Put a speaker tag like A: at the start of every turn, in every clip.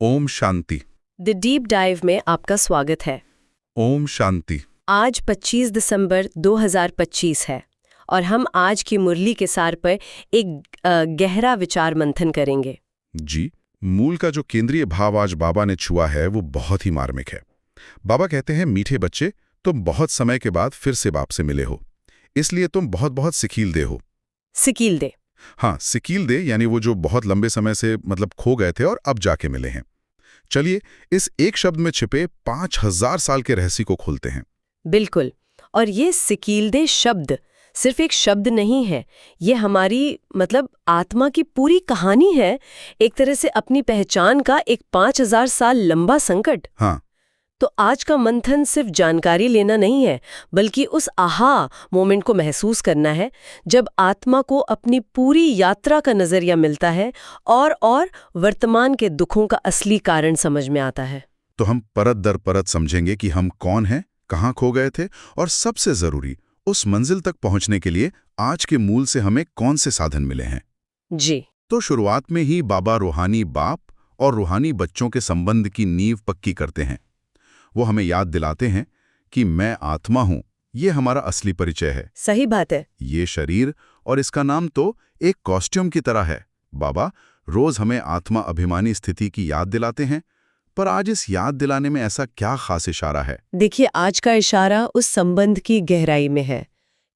A: ओम शांति।
B: The deep dive में आपका स्वागत है।
A: ओम शांति।
B: आज 25 दिसंबर 2025 है और हम आज की मुरली के सार पर एक गहरा विचार मंथन करेंगे।
A: जी, मूल का जो केंद्रीय भाव आज बाबा ने छुआ है वो बहुत ही मार्मिक है। बाबा कहते हैं, मीठे बच्चे, तुम बहुत समय के बाद फिर से बाप से मिले हो, इसलिए तुम बहुत बहुत सिकील दे हो।
B: सिकील दे।
A: हाँ, सिकील दे यानी वो जो बहुत लंबे समय से खो गए थे और अब जाके मिले हैं। चलिए इस एक शब्द में छिपे 5000 साल के रहस्य को खोलते हैं।
B: बिल्कुल। और ये सिकील दे शब्द सिर्फ एक शब्द नहीं है, ये हमारी आत्मा की पूरी कहानी है। एक तरह से अपनी पहचान का एक 5000 साल लंबा संकट।
A: हाँ।
B: तो आज का मंथन सिर्फ जानकारी लेना नहीं है, बल्कि उस आहा मोमेंट को महसूस करना है जब आत्मा को अपनी पूरी यात्रा का नजरिया मिलता है और वर्तमान के दुखों का असली कारण समझ में आता है।
A: तो हम परत दर परत समझेंगे कि हम कौन हैं, कहाँ खो गए थे और सबसे जरूरी, उस मंजिल तक पहुंचने के लिए आज के मूल से हमें कौन से साधन मिले हैं।
B: जी।
A: तो शुरुआत में ही बाबा रूहानी बाप और रूहानी बच्चों के संबंध की नींव पक्की करते हैं। वो हमें याद दिलाते हैं कि मैं आत्मा हूं, ये हमारा असली परिचय है।
B: सही बात है।
A: ये शरीर और इसका नाम तो एक कॉस्ट्यूम की तरह है। बाबा रोज हमें आत्मा अभिमानी स्थिति की याद दिलाते हैं, पर आज इस याद दिलाने में ऐसा क्या खास इशारा है?
B: देखिए, आज का इशारा उस संबंध की गहराई में है।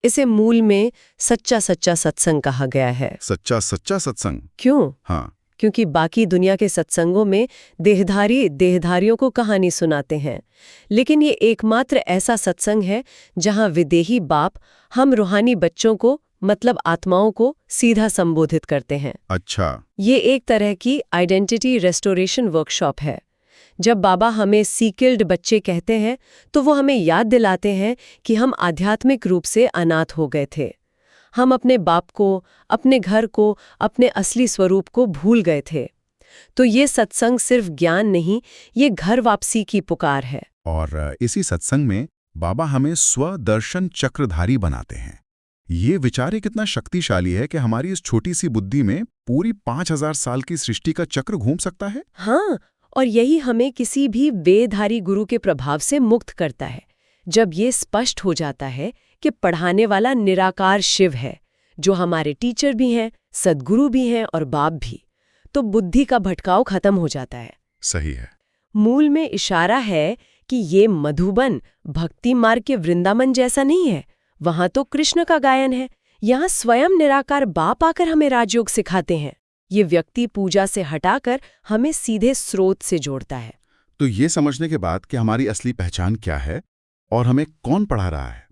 B: इसे मूल में सच्चा सच्चा सत्संग कहा गया है।
A: सच्चा सच्चा सत्संग
B: क्यों?
A: हाँ,
B: क्योंकि बाकी दुनिया के सत्संगों में देहधारियों को कहानी सुनाते हैं, लेकिन ये एकमात्र ऐसा सत्संग है जहां विदेही बाप हम रूहानी बच्चों को आत्माओं को सीधा संबोधित करते हैं।
A: अच्छा।
B: ये एक तरह की आइडेंटिटी रेस्टोरेशन वर्कशॉप है। जब बाबा हमें सीकिल्ड बच्चे कहते हैं तो वो हमें याद दिलाते हैं कि हम आध्यात्मिक रूप से अनाथ हो गए थे। हम अपने बाप को, अपने घर को, अपने असली स्वरूप को भूल गए थे। तो ये सत्संग सिर्फ ज्ञान नहीं, ये घर वापसी की पुकार है।
A: और इसी सत्संग में बाबा हमें स्वदर्शन चक्रधारी बनाते हैं। ये विचार कितना शक्तिशाली है कि हमारी इस छोटी सी बुद्धि में पूरी 5000 साल की सृष्टि का चक्र घूम सकता है।
B: हाँ, और यही हमें किसी भी वेदधारी गुरु के प्रभाव से मुक्त करता है। जब ये स्पष्ट हो जाता है कि पढ़ाने वाला निराकार शिव है, जो हमारे टीचर भी हैं, सद्गुरु भी हैं और बाप भी, तो बुद्धि का भटकाव खत्म हो जाता है।
A: सही है।
B: मूल में इशारा है कि ये मधुबन भक्ति मार्ग के वृंदावन जैसा नहीं है। वहां तो कृष्ण का गायन है, यहाँ स्वयं निराकार बाप आकर हमें राजयोग सिखाते हैं। ये व्यक्ति पूजा से हटाकर हमें सीधे स्रोत से जोड़ता है।
A: तो ये समझने के बाद कि हमारी असली पहचान क्या है और हमें कौन पढ़ा रहा है,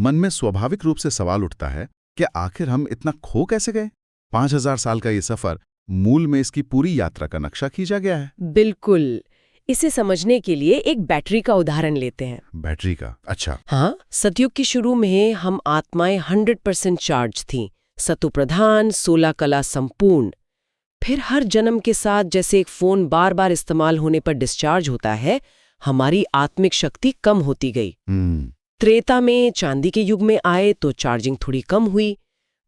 A: मन में स्वाभाविक रूप से सवाल उठता है कि आखिर हम इतना खो कैसे गए? 5000 साल का ये सफर, मूल में इसकी पूरी यात्रा का नक्शा खींचा गया है।
B: बिल्कुल। इसे समझने के लिए एक बैटरी का उदाहरण लेते हैं।
A: बैटरी का? अच्छा।
B: हाँ, सतयुग के शुरू में हम आत्माएं 100% चार्ज थीं, सतु प्रधान, 16 कला संपूर्ण। फिर हर जन्म के साथ जैसे एक फोन बार बार इस्तेमाल होने पर डिस्चार्ज होता है, हमारी आत्मिक शक्ति कम होती गई। त्रेता में चांदी के युग में आए तो चार्जिंग थोड़ी कम हुई।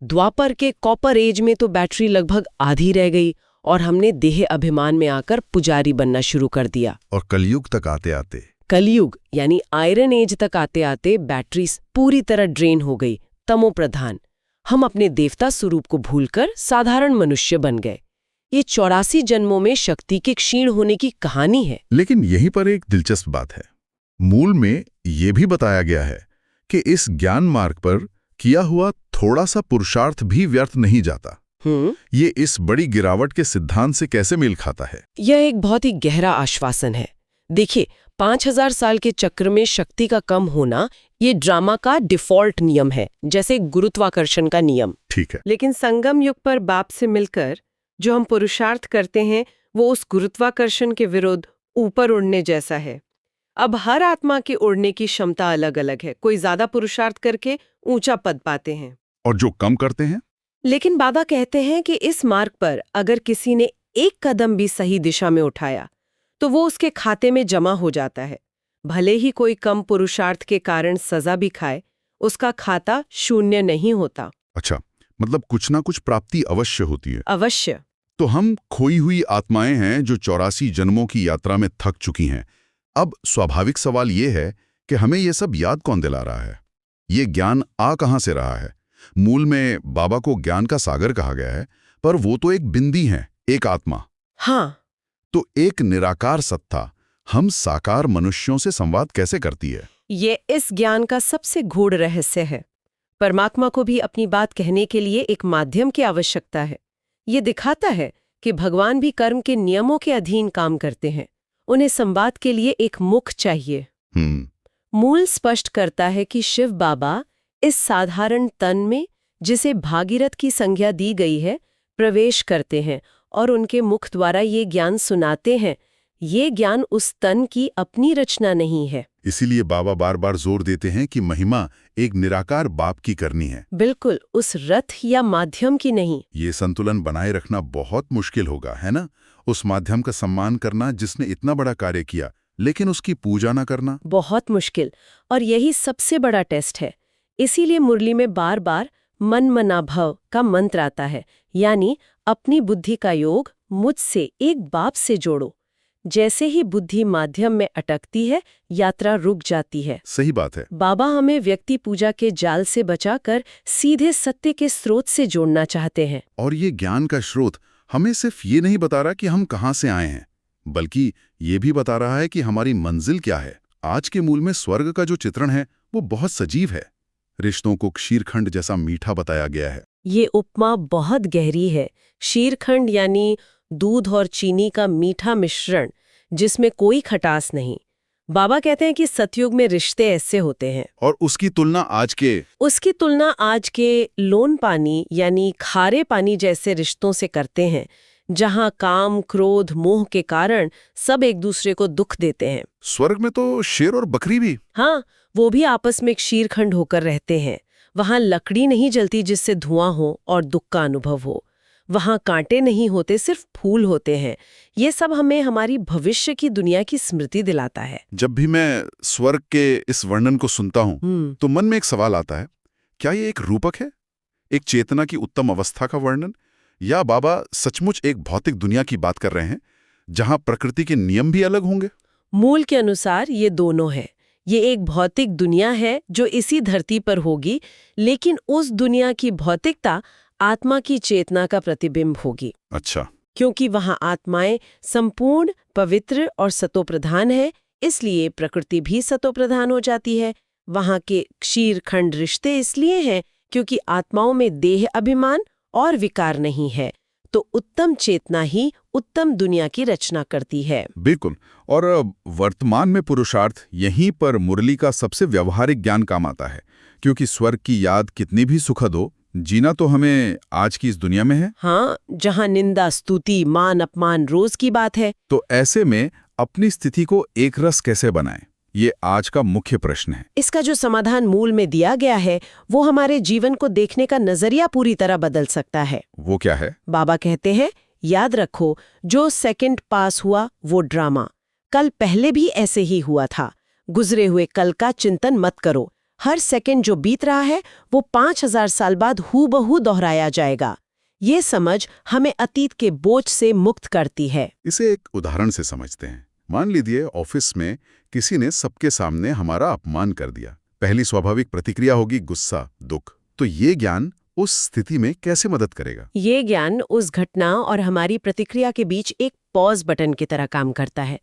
B: द्वापर के कॉपर एज में तो बैटरी लगभग आधी रह गई और हमने देह अभिमान में आकर पुजारी बनना शुरू कर दिया।
A: और कलयुग तक आते आते,
B: कलयुग यानी आयरन एज तक आते आते बैटरी पूरी तरह ड्रेन हो गई, तमो प्रधान। हम अपने देवता स्वरूप को भूलकर साधारण मनुष्य बन गए। ये 84 जन्मों में शक्ति के क्षीण होने की कहानी है।
A: लेकिन यहीं पर एक दिलचस्प बात है। मूल में ये भी बताया गया है कि इस ज्ञान मार्ग पर किया हुआ थोड़ा सा पुरुषार्थ भी व्यर्थ नहीं जाता। ये इस बड़ी गिरावट के सिद्धांत से कैसे मेल खाता है?
B: यह एक बहुत ही गहरा आश्वासन है। देखिए, 5000 साल के चक्र में शक्ति का कम होना ये ड्रामा का डिफॉल्ट नियम है, जैसे गुरुत्वाकर्षण का नियम।
A: ठीक है।
B: लेकिन संगम युग पर बाप से मिलकर जो हम पुरुषार्थ करते हैं, वो उस गुरुत्वाकर्षण के विरुद्ध ऊपर उड़ने जैसा है। अब हर आत्मा की उड़ने की क्षमता अलग अलग है। कोई ज्यादा पुरुषार्थ करके ऊंचा पद पाते हैं
A: और जो कम करते हैं।
B: लेकिन बाबा कहते हैं कि इस मार्ग पर अगर किसी ने एक कदम भी सही दिशा में उठाया तो वो उसके खाते में जमा हो जाता है। भले ही कोई कम पुरुषार्थ के कारण सजा भी खाए, उसका खाता शून्य नहीं होता।
A: अच्छा, कुछ ना कुछ प्राप्ति अवश्य होती है।
B: अवश्य।
A: तो हम खोई हुई आत्माएं हैं जो 84 जन्मों की यात्रा में थक चुकी हैं। अब स्वाभाविक सवाल ये है कि हमें ये सब याद कौन दिला रहा है? ये ज्ञान आ कहाँ से रहा है? मूल में बाबा को ज्ञान का सागर कहा गया है, पर वो तो एक बिंदी है, एक आत्मा।
B: हाँ,
A: तो एक निराकार सत्ता हम साकार मनुष्यों से संवाद कैसे करती है?
B: ये इस ज्ञान का सबसे गूढ़ रहस्य है। परमात्मा को भी अपनी बात कहने के लिए एक माध्यम की आवश्यकता है। ये दिखाता है कि भगवान भी कर्म के नियमों के अधीन काम करते हैं। उन्हें संवाद के लिए एक मुख चाहिए। मूल स्पष्ट करता है कि शिव बाबा इस साधारण तन में, जिसे भागीरथ की संज्ञा दी गई है, प्रवेश करते हैं और उनके मुख द्वारा ये ज्ञान सुनाते हैं। ये ज्ञान उस तन की अपनी रचना नहीं है।
A: इसीलिए बाबा बार बार जोर देते हैं कि महिमा एक निराकार बाप की करनी है,
B: बिल्कुल उस रथ या माध्यम की नहीं।
A: ये संतुलन बनाए रखना बहुत मुश्किल होगा, है ना? उस माध्यम का सम्मान करना जिसने इतना बड़ा कार्य किया, लेकिन उसकी पूजा न करना।
B: बहुत मुश्किल, और यही सबसे बड़ा टेस्ट है। इसीलिए मुरली में बार बार मन मना भव का मंत्र आता है, यानी अपनी बुद्धि का योग मुझसे एक बाप से जोड़ो। जैसे ही बुद्धि माध्यम में अटकती है, यात्रा रुक जाती है।
A: सही बात है।
B: बाबा हमें व्यक्ति पूजा के जाल से बचाकर सीधे सत्य के स्रोत से जोड़ना चाहते हैं।
A: और ये ज्ञान का स्रोत हमें सिर्फ ये नहीं बता रहा कि हम कहाँ से आए हैं, बल्कि ये भी बता रहा है कि हमारी मंजिल क्या है। आज के मूल में स्वर्ग का जो चित्रण है वो बहुत सजीव है। रिश्तों को क्षीरखंड जैसा मीठा बताया गया है।
B: ये उपमा बहुत गहरी है। क्षीरखंड यानी दूध और चीनी का मीठा मिश्रण, जिसमें कोई खटास नहीं। बाबा कहते हैं कि सतयुग में रिश्ते ऐसे होते हैं।
A: और उसकी तुलना आज के
B: लोन पानी यानी खारे पानी जैसे रिश्तों से करते हैं, जहां काम, क्रोध, मोह के कारण सब एक दूसरे को दुख देते हैं।
A: स्वर्ग में तो शेर और बकरी भी।
B: हाँ, वो भी आपस में क्षीरखंड होकर रहते हैं। वहां लकड़ी नहीं जलती जिससे धुआं हो और दुख का अनुभव हो। वहां कांटे नहीं होते, सिर्फ फूल होते हैं। ये सब हमें हमारी भविष्य की दुनिया की स्मृति दिलाता है।
A: जब भी मैं स्वर्ग के इस वर्णन को सुनता हूं, तो मन में एक सवाल आता है, क्या ये एक रूपक है, एक चेतना की उत्तम अवस्था का वर्णन, या बाबा सचमुच एक भौतिक दुनिया की बात कर रहे हैं जहां प्रकृति के नियम भी अलग होंगे?
B: मूल के अनुसार ये दोनों है। ये एक भौतिक दुनिया है जो इसी धरती पर होगी, लेकिन उस दुनिया की भौतिकता आत्मा की चेतना का प्रतिबिंब होगी।
A: अच्छा।
B: क्योंकि वहां आत्माएं संपूर्ण, पवित्र और सतोप्रधान है, इसलिए प्रकृति भी सतोप्रधान हो जाती है। वहां के क्षीरखंड रिश्ते इसलिए हैं क्योंकि आत्माओं में देह अभिमान और विकार नहीं है। तो उत्तम चेतना ही उत्तम दुनिया की रचना करती है।
A: बिल्कुल। और वर्तमान में पुरुषार्थ यहीं पर मुरली का सबसे व्यवहारिक ज्ञान काम आता है, क्योंकि स्वर्ग की याद कितनी भी सुखद हो, जीना तो हमें आज की इस दुनिया में है।
B: हाँ, जहाँ निंदा, स्तुति, मान अपमान रोज की बात है।
A: तो ऐसे में अपनी स्थिति को एक रस कैसे बनाएं, ये आज का मुख्य प्रश्न है।
B: इसका जो समाधान मूल में दिया गया है, वो हमारे जीवन को देखने का नजरिया पूरी तरह बदल सकता है।
A: वो क्या है?
B: बाबा कहते हैं, याद रखो, जो सेकंड पास हुआ वो ड्रामा, कल पहले भी ऐसे ही हुआ था। गुजरे हुए कल का चिंतन मत करो। हर सेकंड जो बीत रहा है वो 5000 साल बाद हूबहू दोहराया जाएगा। ये समझ हमें अतीत के बोझ से मुक्त करती है।
A: इसे एक उदाहरण से समझते हैं। मान लीजिए ऑफिस में किसी ने सबके सामने हमारा अपमान कर दिया। पहली स्वाभाविक प्रतिक्रिया होगी गुस्सा, दुख। तो ये ज्ञान उस स्थिति में कैसे मदद करेगा?
B: ये ज्ञान उस घटना और हमारी प्रतिक्रिया के बीच एक पॉज बटन की तरह काम करता है।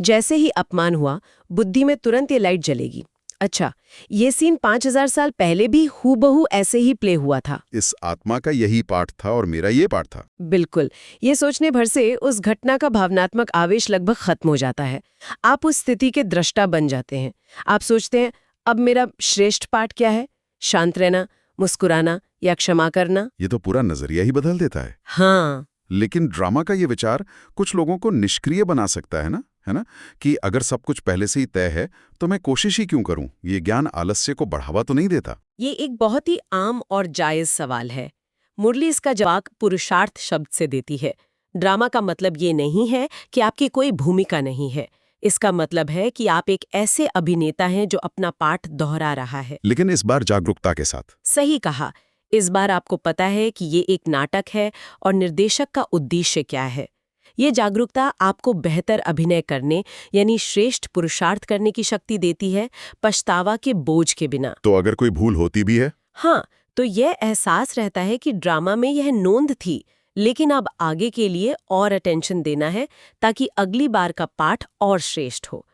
B: जैसे ही अपमान हुआ, बुद्धि में तुरंत ये लाइट जलेगी। अच्छा, ये सीन 5000 साल पहले भी हूबहू ऐसे ही प्ले हुआ था।
A: इस आत्मा का यही पार्ट था और मेरा ये पार्ट था।
B: बिल्कुल। ये सोचने भर से उस घटना का भावनात्मक आवेश लगभग खत्म हो जाता है। आप उस स्थिति के दृष्टा बन जाते हैं। आप सोचते हैं, अब मेरा श्रेष्ठ पार्ट क्या है? शांत रहना, मुस्कुराना या क्षमा करना?
A: ये तो पूरा नजरिया ही बदल देता है।
B: हाँ।
A: लेकिन ड्रामा का ये विचार कुछ लोगों को निष्क्रिय बना सकता है ना, कि अगर सब कुछ पहले से ही तय है तो मैं कोशिश ही क्यों करूं? ये ज्ञान आलस्य को बढ़ावा तो नहीं देता?
B: ये एक बहुत ही आम और जायज सवाल है। मुरली इसका जवाब पुरुषार्थ शब्द से देती है। ड्रामा का मतलब ये नहीं है कि आपकी कोई भूमिका नहीं है। इसका मतलब है कि आप एक ऐसे अभिनेता हैं जो अपना पाठ दोहरा रहा है,
A: लेकिन इस बार जागरूकता के साथ।
B: सही कहा। इस बार आपको पता है कि ये एक नाटक है और निर्देशक का उद्देश्य क्या है। ये जागरूकता आपको बेहतर अभिनय करने यानी श्रेष्ठ पुरुषार्थ करने की शक्ति देती है, पछतावा के बोझ के बिना।
A: तो अगर कोई भूल होती भी है?
B: हाँ, तो यह एहसास रहता है कि ड्रामा में यह नोंद थी, लेकिन अब आगे के लिए और अटेंशन देना है ताकि अगली बार का पाठ और श्रेष्ठ हो।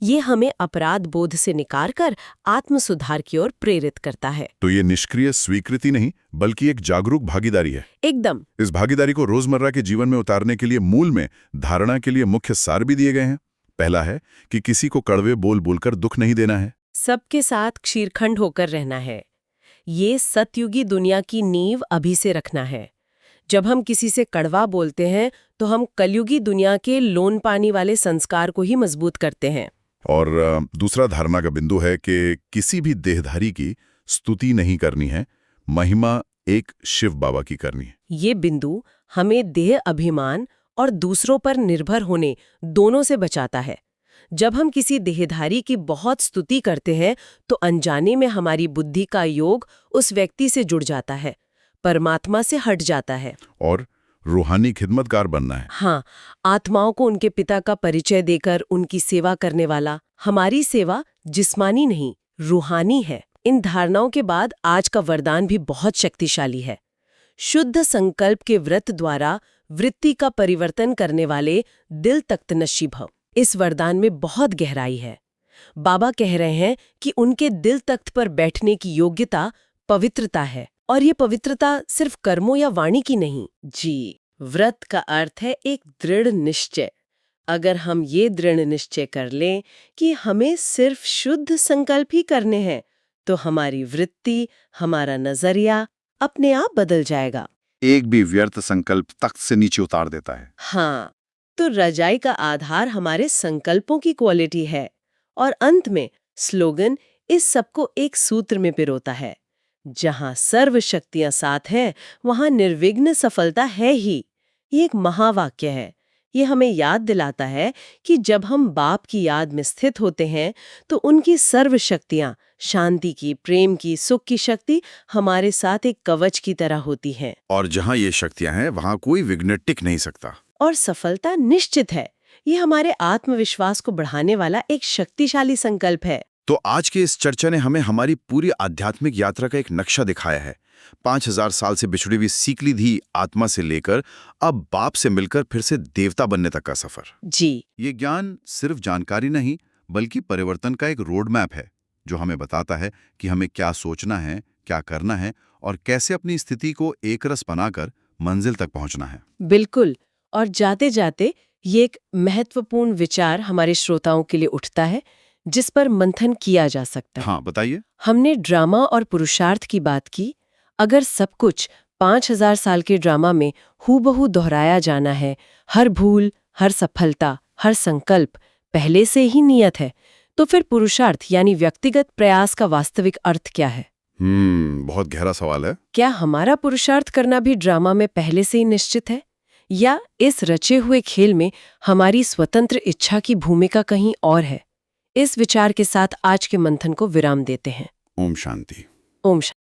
B: ये हमें अपराध बोध से निकाल कर आत्म सुधार की ओर प्रेरित करता है।
A: तो ये निष्क्रिय स्वीकृति नहीं बल्कि एक जागरूक भागीदारी है।
B: एकदम।
A: इस भागीदारी को रोजमर्रा के जीवन में उतारने के लिए मूल में धारणा के लिए मुख्य सार भी दिए गए हैं। पहला है कि किसी को कड़वे बोल बोलकर दुख नहीं देना है।
B: सबके साथ क्षीरखंड होकर रहना है। ये सतयुगी दुनिया की नींव अभी से रखना है। जब हम किसी से कड़वा बोलते हैं तो हम कलयुगी दुनिया के लोन पानी वाले संस्कार को ही मजबूत करते हैं।
A: और दूसरा धारणा का बिंदु है कि किसी भी देहधारी की स्तुति नहीं करनी है, महिमा एक शिव बाबा की करनी है।
B: ये बिंदु हमें देह अभिमान और दूसरों पर निर्भर होने दोनों से बचाता है। जब हम किसी देहधारी की बहुत स्तुति करते हैं तो अनजाने में हमारी बुद्धि का योग उस व्यक्ति से जुड़ जाता है, परमात्मा से हट जाता है।
A: और रूहानी खिदमतगार बनना है।
B: हाँ, आत्माओं को उनके पिता का परिचय देकर उनकी सेवा करने वाला। हमारी सेवा जिस्मानी नहीं, रूहानी है। इन धारणाओं के बाद आज का वरदान भी बहुत शक्तिशाली है। शुद्ध संकल्प के व्रत द्वारा वृत्ति का परिवर्तन करने वाले दिल तख्त नशी भव। इस वरदान में बहुत गहराई है। बाबा कह रहे हैं कि उनके दिल तख्त पर बैठने की योग्यता पवित्रता है, और ये पवित्रता सिर्फ कर्मों या वाणी की नहीं। जी, व्रत का अर्थ है एक दृढ़ निश्चय। अगर हम ये दृढ़ निश्चय कर लें कि हमें सिर्फ शुद्ध संकल्प ही करने हैं, तो हमारी वृत्ति, हमारा नजरिया अपने आप बदल जाएगा।
A: एक भी व्यर्थ संकल्प तख्त से नीचे उतार देता है।
B: हाँ, तो रजाई का आधार हमारे संकल्पों की क्वालिटी है। और अंत में स्लोगन इस सबको एक सूत्र में पिरोता है, जहां सर्व शक्तियां साथ हैं वहां निर्विघ्न सफलता है ही। ये एक महावाक्य है। ये हमें याद दिलाता है कि जब हम बाप की याद में स्थित होते हैं तो उनकी सर्व शक्तियां, शांति की, प्रेम की, सुख की शक्ति हमारे साथ एक कवच की तरह होती हैं।
A: और जहां ये शक्तियां हैं वहां कोई विघ्न टिक नहीं सकता।
B: और सफलता निश्चित है। ये हमारे आत्मविश्वास को बढ़ाने वाला एक शक्तिशाली संकल्प है।
A: तो आज की इस चर्चा ने हमें हमारी पूरी आध्यात्मिक यात्रा का एक नक्शा दिखाया है। 5000 साल से बिछड़ी हुई सीखलीधी आत्मा से लेकर अब बाप से मिलकर फिर से देवता बनने तक का सफर।
B: जी,
A: ये ज्ञान सिर्फ जानकारी नहीं बल्कि परिवर्तन का एक रोड मैप है, जो हमें बताता है कि हमें क्या सोचना है, क्या करना है और कैसे अपनी स्थिति को एक रस बनाकर मंजिल तक पहुंचना है।
B: बिल्कुल। और जाते जाते ये एक महत्वपूर्ण विचार हमारे श्रोताओं के लिए उठता है, जिस पर मंथन किया जा सकता है।
A: हाँ, बताइए।
B: हमने ड्रामा और पुरुषार्थ की बात की। अगर सब कुछ 5000 साल के ड्रामा में हूबहू दोहराया जाना है, हर भूल, हर सफलता, हर संकल्प पहले से ही नियत है, तो फिर पुरुषार्थ यानी व्यक्तिगत प्रयास का वास्तविक अर्थ क्या है?
A: बहुत गहरा सवाल है।
B: क्या हमारा पुरुषार्थ करना भी ड्रामा में पहले से ही निश्चित है, या इस रचे हुए खेल में हमारी स्वतंत्र इच्छा की भूमिका कहीं और है? इस विचार के साथ आज के मंथन को विराम देते हैं।
A: ओम शांति।
B: ओम शांति।